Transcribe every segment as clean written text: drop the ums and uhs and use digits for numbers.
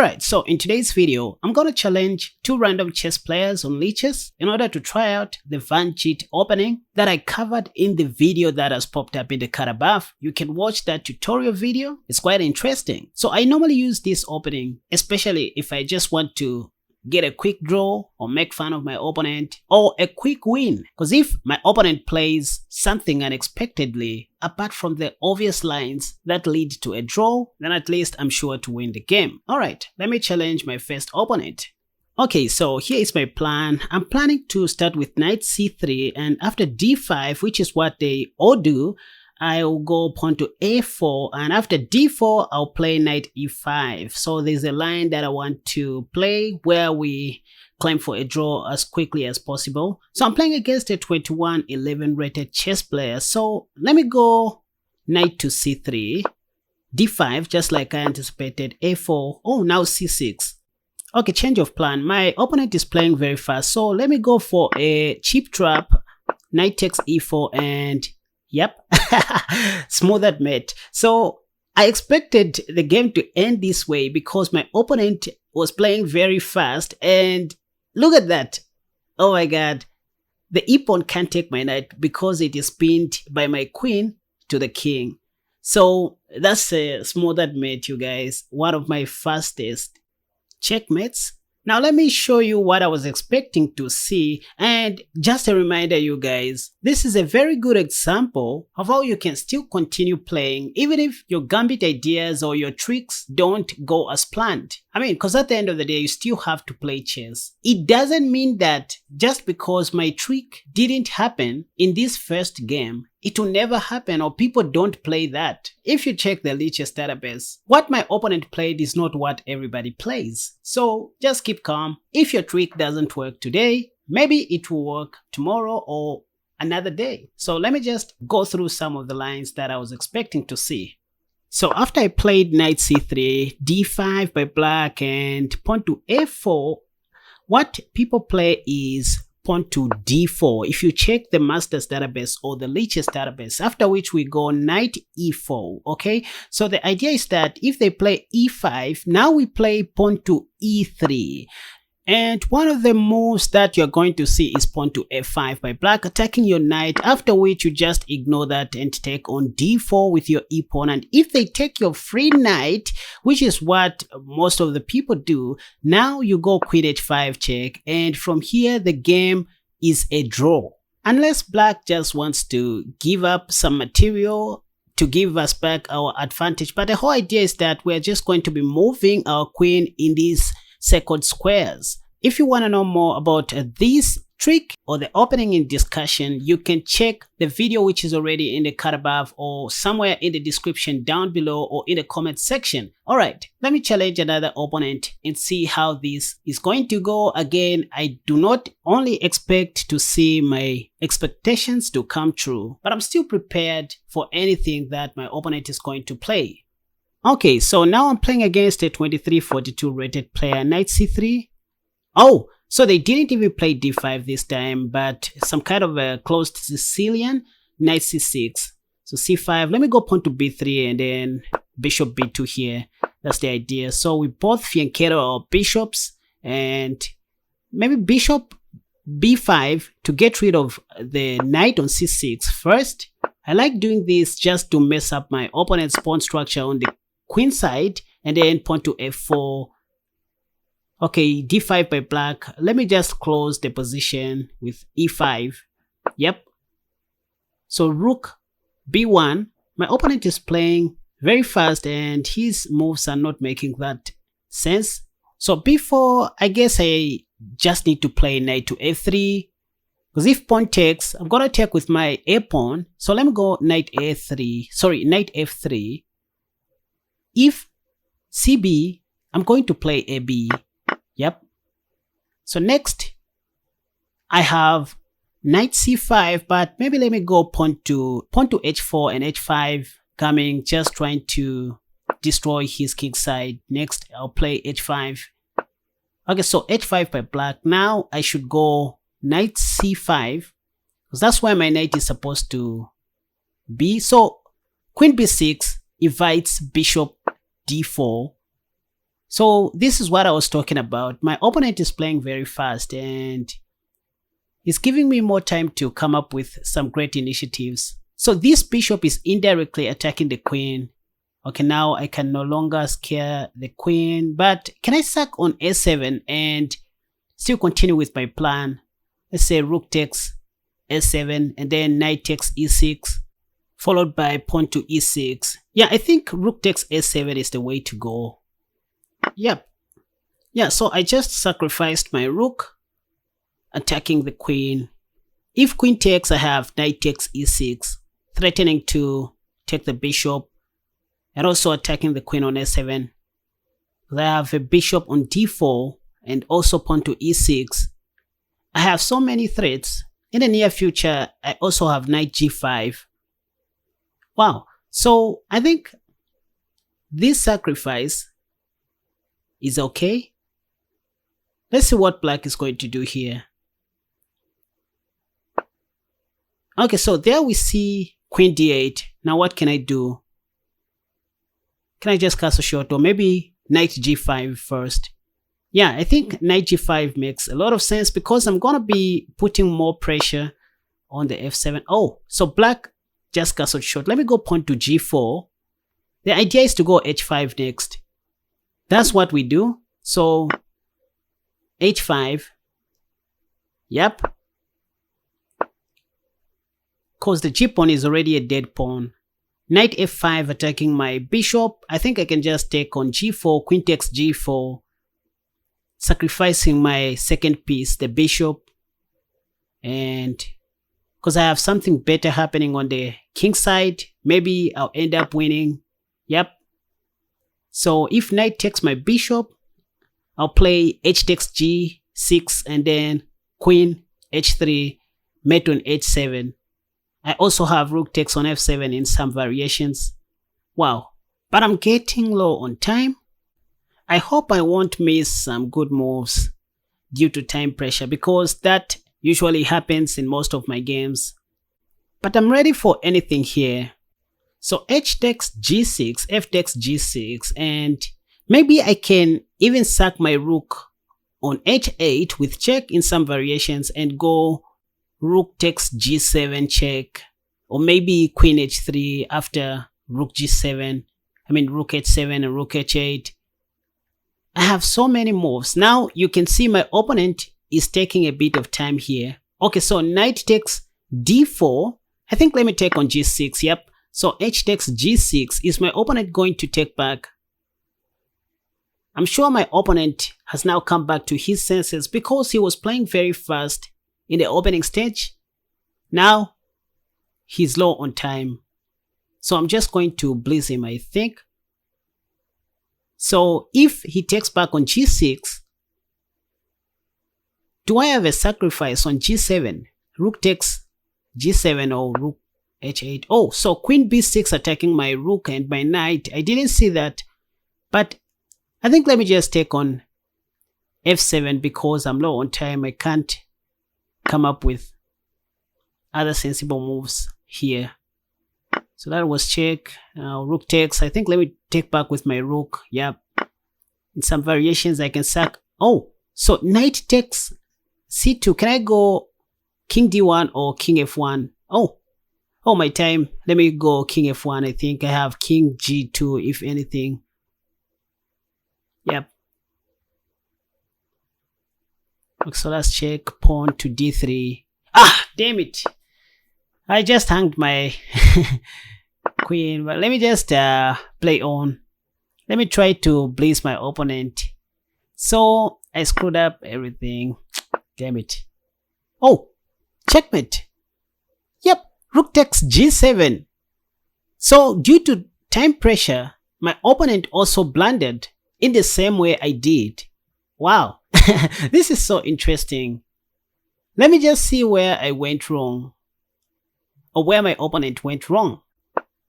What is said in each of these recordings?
Alright, so in today's video, I'm gonna challenge two random chess players on Lichess in order to try out the Geet Opening that I covered in the video that has popped up in the card above. You can watch that tutorial video, it's quite interesting. So I normally use this opening, especially if I just want to get a quick draw or make fun of my opponent or a quick win, because if my opponent plays something unexpectedly apart from the obvious lines that lead to a draw, then at least I'm sure to win the game. Alright, let me challenge my first opponent. Okay, so here is my plan. I'm planning to start with knight c3, and after d5, which is what they all do, I'll go pawn to a4, and after d4 I'll play knight e5. So there's a line that I want to play where we claim for a draw as quickly as possible. So I'm playing against a 21-11 rated chess player. So let me go knight to c3, d5 just like I anticipated, a4, oh now c6. Okay, change of plan. My opponent is playing very fast, so let me go for a cheap trap, knight takes e4, and yep, smoothed mate. So I expected the game to end this way because my opponent was playing very fast, and look at that. Oh my god, the e-pawn can't take my knight because it is pinned by my queen to the king. So that's a smoothed mate, you guys. One of my fastest checkmates. Now let me show you what I was expecting to see, and just a reminder you guys, this is a very good example of how you can still continue playing even if your gambit ideas or your tricks don't go as planned. I mean, because at the end of the day, you still have to play chess. It doesn't mean that just because my trick didn't happen in this first game, it will never happen, or people don't play that. If you check the Lichess database, what my opponent played is not what everybody plays. So just keep calm. If your trick doesn't work today, maybe it will work tomorrow or another day. So let me just go through some of the lines that I was expecting to see. So after I played knight c3, d5 by black, and pawn to a4, what people play is pawn to d4. If you check the Masters database or the Lichess database, after which we go knight e4. Okay, so the idea is that if they play e5, now we play pawn to e3. And one of the moves that you're going to see is pawn to f5 by black, attacking your knight, after which you just ignore that and take on d4 with your e-pawn. And if they take your free knight, which is what most of the people do, now you go queen h5 check, and from here the game is a draw. Unless black just wants to give up some material to give us back our advantage. But the whole idea is that we're just going to be moving our queen in these second squares. If you want to know more about this trick or the opening in discussion, you can check the video which is already in the card above or somewhere in the description down below or in the comment section. Alright, let me challenge another opponent and see how this is going to go. Again, I do not only expect to see my expectations to come true, but I'm still prepared for anything that my opponent is going to play. Okay, so now I'm playing against a 23-42 rated player, knight c3. Oh, so they didn't even play d5 this time, but some kind of a closed Sicilian, knight c6. So c5, let me go pawn to b3 and then bishop b2 here. That's the idea. So we both fianchetto our bishops, and maybe bishop b5 to get rid of the knight on c6 first. I like doing this just to mess up my opponent's pawn structure on the queen side, and then pawn to f4. Okay, d5 by black. Let me just close the position with e5. Yep. So rook b1. My opponent is playing very fast and his moves are not making that sense. So b4, I guess I just need to play knight to f3. Because if pawn takes, I'm gonna take with my a pawn. So let me go knight a3. Sorry, knight f3. If cb, I'm going to play ab. Yep. So next, I have knight c5, but maybe let me go pawn to h4 and h5 coming, just trying to destroy his king side. Next, I'll play h5. Okay, so h5 by black. Now I should go knight c5, because that's where my knight is supposed to be. So queen b6 invites bishop d4. So this is what I was talking about. My opponent is playing very fast and he's giving me more time to come up with some great initiatives. So this bishop is indirectly attacking the queen. Okay, now I can no longer scare the queen, but can I sack on a7 and still continue with my plan? Let's say rook takes a7 and then knight takes e6 followed by pawn to e6. Yeah, I think rook takes a7 is the way to go. Yep. Yeah, so I just sacrificed my rook attacking the queen. If queen takes, I have knight takes e6 threatening to take the bishop and also attacking the queen on a7. I have a bishop on d4 and also pawn to e6. I have so many threats. In the near future, I also have knight g5. Wow, so I think this sacrifice is okay. Let's see what black is going to do here. Okay, so there we see queen d8. Now what can I do? Can I just cast a shot, or maybe knight g5 first? Yeah, I think knight g5 makes a lot of sense because I'm gonna be putting more pressure on the f7. Oh, so black just castled short. Let me go pawn to g4. The idea is to go h5 next. That's what we do. So h5. Yep. Because the g pawn is already a dead pawn. Knight f5 attacking my bishop. I think I can just take on g4, queen takes g4, sacrificing my second piece, the bishop. And because I have something better happening on the king side, maybe I'll end up winning. Yep. So if knight takes my bishop, I'll play h takes g6 and then queen h3, mate on h7. I also have rook takes on f7 in some variations. Wow, but I'm getting low on time. I hope I won't miss some good moves due to time pressure because that usually happens in most of my games. But I'm ready for anything here. So h takes g6, f takes g6, and maybe I can even sack my rook on h8 with check in some variations and go rook takes g7 check, or maybe queen h3 after rook g7. I mean rook h7 and rook h8. I have so many moves. Now you can see my opponent is taking a bit of time here. Okay, so knight takes d4. I think let me take on g6. Yep. So h takes g6. Is my opponent going to take back? I'm sure my opponent has now come back to his senses because he was playing very fast in the opening stage. Now he's low on time. So I'm just going to blitz him, I think. So if he takes back on g6, do I have a sacrifice on g7? Rook takes g7 or rook h8. Oh, so queen b6 attacking my rook and my knight. I didn't see that. But I think let me just take on f7 because I'm low on time. I can't come up with other sensible moves here. So that was check. Rook takes. I think let me take back with my rook. Yep. In some variations I can sack. Oh, so knight takes c2. Can I go king d1 or king f1? Oh, my time. Let me go king f1. I think I have king g2 if anything. Yep. So let's check pawn to d3. Ah, damn it. I just hanged my queen. But let me just play on. Let me try to blitz my opponent. So I screwed up everything. Damn it. Oh, checkmate. Yep, rook takes g7. So due to time pressure, my opponent also blundered in the same way I did. Wow. This is so interesting. Let me just see where I went wrong, or where my opponent went wrong.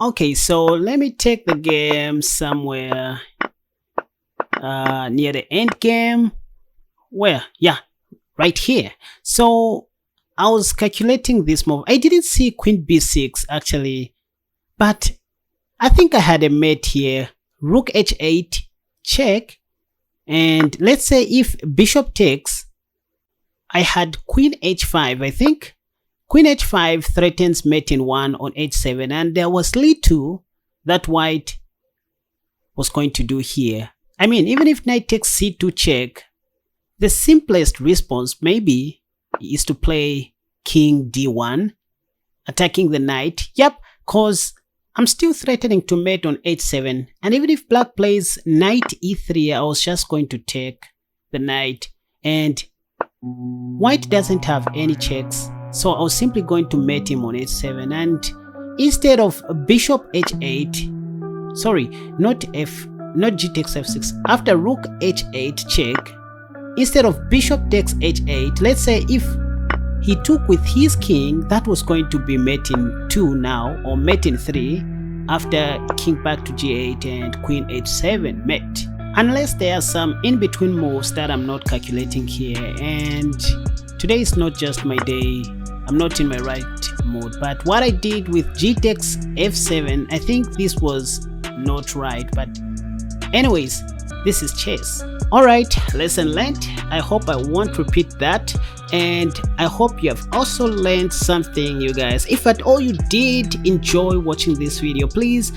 Okay, so let me take the game somewhere near the end game. Where? Yeah, right here. So I was calculating this move. I didn't see queen b6 actually, but I think I had a mate here. Rook h8 check. And let's say if bishop takes, I had queen h5, I think. Queen h5 threatens mate in 1 on h7, and there was lead 2 that white was going to do here. I mean, even if knight takes c2 check, the simplest response maybe is to play king d1, attacking the knight. Yep, cause I'm still threatening to mate on h7, and even if black plays knight e3, I was just going to take the knight, and white doesn't have any checks, so I was simply going to mate him on h7, and instead of bishop h8, sorry, not g takes f6, after rook h8 check, instead of bishop takes h8, let's say if he took with his king, that was going to be mate in 2 now, or mate in 3, after king back to g8 and queen h7 mate. Unless there are some in-between moves that I'm not calculating here, and today is not just my day, I'm not in my right mood. But what I did with g takes f7, I think this was not right, but anyways, this is chess. Alright, lesson learned. I hope I won't repeat that, and I hope you have also learned something, you guys. If at all you did enjoy watching this video, please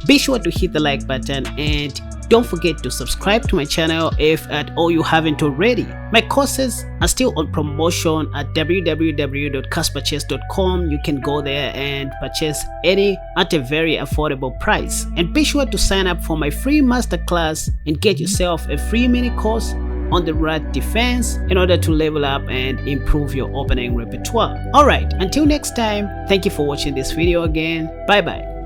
be sure to hit the like button, and don't forget to subscribe to my channel if at all you haven't already. My courses are still on promotion at www.casperchess.com. You can go there and purchase any at a very affordable price. And be sure to sign up for my free masterclass and get yourself a free mini course on the rat defense in order to level up and improve your opening repertoire. Alright, until next time, thank you for watching this video again. Bye bye.